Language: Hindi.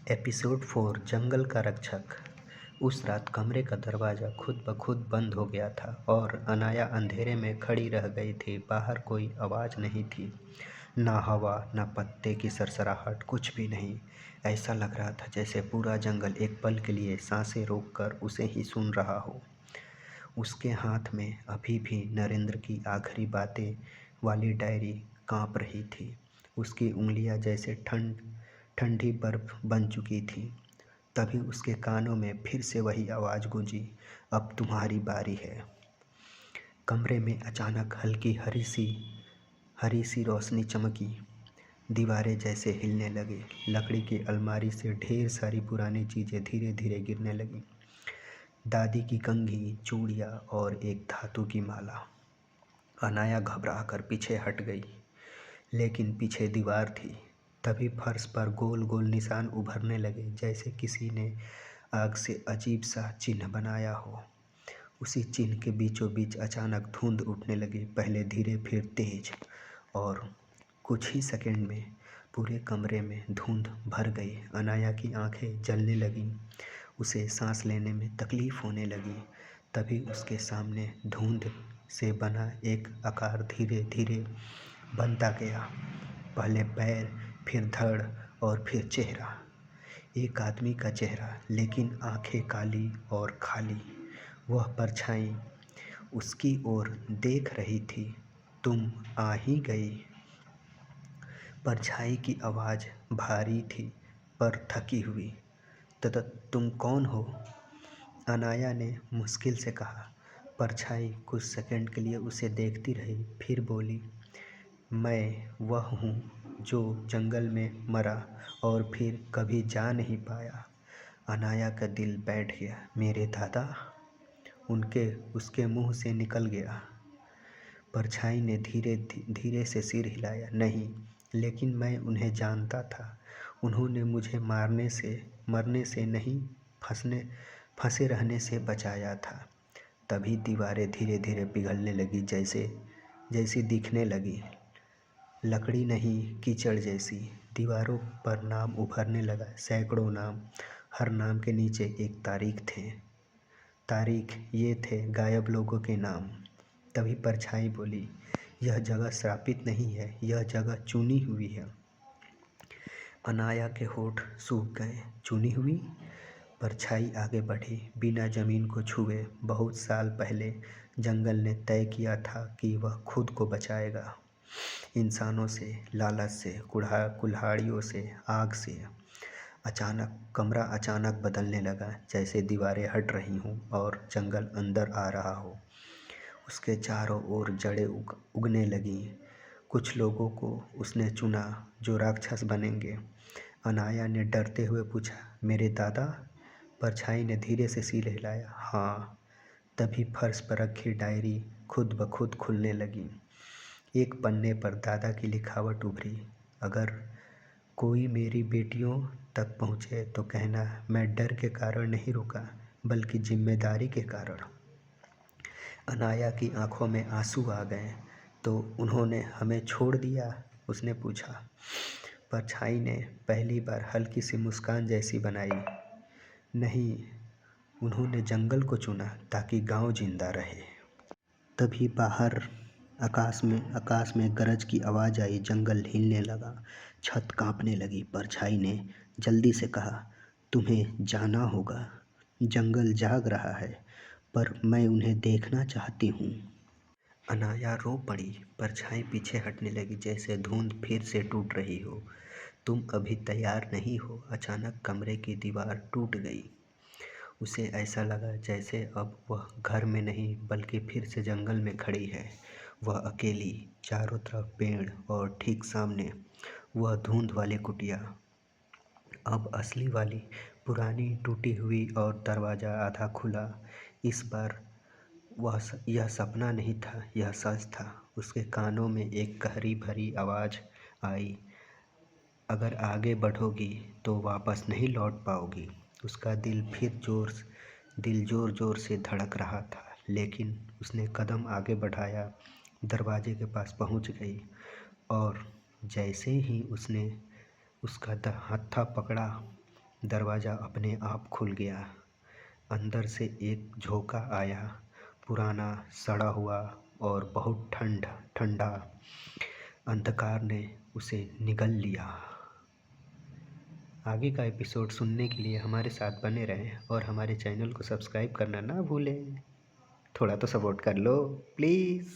एपिसोड 4 जंगल का रक्षक। उस रात कमरे का दरवाज़ा खुद ब खुद बंद हो गया था और अनाया अंधेरे में खड़ी रह गई थी। बाहर कोई आवाज़ नहीं थी, ना हवा, ना पत्ते की सरसराहट, कुछ भी नहीं। ऐसा लग रहा था जैसे पूरा जंगल एक पल के लिए सांसें रोककर उसे ही सुन रहा हो। उसके हाथ में अभी भी नरेंद्र की आखिरी बातें वाली डायरी काँप रही थी। उसकी उंगलियां जैसे ठंडी बर्फ बन चुकी थी। तभी उसके कानों में फिर से वही आवाज़ गूंजी, अब तुम्हारी बारी है। कमरे में अचानक हल्की हरी सी रोशनी चमकी। दीवारें जैसे हिलने लगी। लकड़ी की अलमारी से ढेर सारी पुरानी चीज़ें धीरे धीरे गिरने लगीं। दादी की कंघी, चूड़ियाँ और एक धातु की माला। अनाया घबरा कर पीछे हट गई, लेकिन पीछे दीवार थी। तभी फर्श पर गोल गोल निशान उभरने लगे, जैसे किसी ने आग से अजीब सा चिन्ह बनाया हो। उसी चिन्ह के बीचों बीच अचानक धुंध उठने लगी, पहले धीरे फिर तेज, और कुछ ही सेकंड में पूरे कमरे में धुंध भर गई। अनाया की आंखें जलने लगीं, उसे सांस लेने में तकलीफ होने लगी। तभी उसके सामने धुंध से बना एक आकार धीरे धीरे बनता गया। पहले पैर, फिर धड़ और फिर चेहरा। एक आदमी का चेहरा, लेकिन आंखें काली और खाली। वह परछाई उसकी ओर देख रही थी। तुम आ ही गई। परछाई की आवाज़ भारी थी पर थकी हुई। तथा तुम कौन हो? अनाया ने मुश्किल से कहा। परछाई कुछ सेकंड के लिए उसे देखती रही, फिर बोली, मैं वह हूँ जो जंगल में मरा और फिर कभी जा नहीं पाया। अनाया का दिल बैठ गया। मेरे दादा? उसके मुंह से निकल गया। परछाई ने धीरे धीरे से सिर हिलाया। नहीं, लेकिन मैं उन्हें जानता था। उन्होंने मुझे मरने से नहीं, फंसे रहने से बचाया था। तभी दीवारें धीरे धीरे पिघलने लगी, जैसी दिखने लगी। लकड़ी नहीं, कीचड़ जैसी। दीवारों पर नाम उभरने लगा, सैकड़ों नाम। हर नाम के नीचे एक तारीख। ये थे गायब लोगों के नाम। तभी परछाई बोली, यह जगह श्रापित नहीं है, यह जगह चुनी हुई है। अनाया के होठ सूख गए। चुनी हुई? परछाई आगे बढ़ी, बिना जमीन को छुए। बहुत साल पहले जंगल ने तय किया था कि वह खुद को बचाएगा, इंसानों से, लालच से, कुल्हाड़ियों से, आग से। कमरा अचानक बदलने लगा, जैसे दीवारें हट रही हों और जंगल अंदर आ रहा हो। उसके चारों ओर जड़ें उगने लगीं। कुछ लोगों को उसने चुना जो राक्षस बनेंगे। अनाया ने डरते हुए पूछा, मेरे दादा? परछाई ने धीरे से सिर हिलाया, हाँ। तभी फर्श पर रखी डायरी खुद ब खुद खुलने लगी। एक पन्ने पर दादा की लिखावट उभरी, अगर कोई मेरी बेटियों तक पहुँचे तो कहना मैं डर के कारण नहीं रुका, बल्कि जिम्मेदारी के कारण। अनाया की आंखों में आंसू आ गए। तो उन्होंने हमें छोड़ दिया? उसने पूछा। परछाई ने पहली बार हल्की सी मुस्कान जैसी बनाई। नहीं, उन्होंने जंगल को चुना ताकि गांव जिंदा रहे। तभी बाहर आकाश में गरज की आवाज़ आई। जंगल हिलने लगा, छत कांपने लगी। परछाई ने जल्दी से कहा, तुम्हें जाना होगा। जंगल जाग रहा है, पर मैं उन्हें देखना चाहती हूँ। अनाया रो पड़ी। परछाई पीछे हटने लगी, जैसे धुंध फिर से टूट रही हो। तुम अभी तैयार नहीं हो। अचानक कमरे की दीवार टूट गई। उसे ऐसा लगा जैसे अब वह घर में नहीं, बल्कि फिर से जंगल में खड़ी है। वह अकेली, चारों तरफ पेड़ और ठीक सामने वह धुंध वाली कुटिया, अब असली वाली, पुरानी, टूटी हुई, और दरवाज़ा आधा खुला। इस बार यह सपना नहीं था, यह सच था। उसके कानों में एक गहरी भरी आवाज़ आई, अगर आगे बढ़ोगी तो वापस नहीं लौट पाओगी। उसका दिल जोर जोर से धड़क रहा था, लेकिन उसने कदम आगे बढ़ाया। दरवाजे के पास पहुंच गई, और जैसे ही उसने उसका हत्था पकड़ा, दरवाज़ा अपने आप खुल गया। अंदर से एक झोंका आया, पुराना, सड़ा हुआ और बहुत ठंडा। अंधकार ने उसे निगल लिया। आगे का एपिसोड सुनने के लिए हमारे साथ बने रहें और हमारे चैनल को सब्सक्राइब करना ना भूलें। थोड़ा तो सपोर्ट कर लो प्लीज़।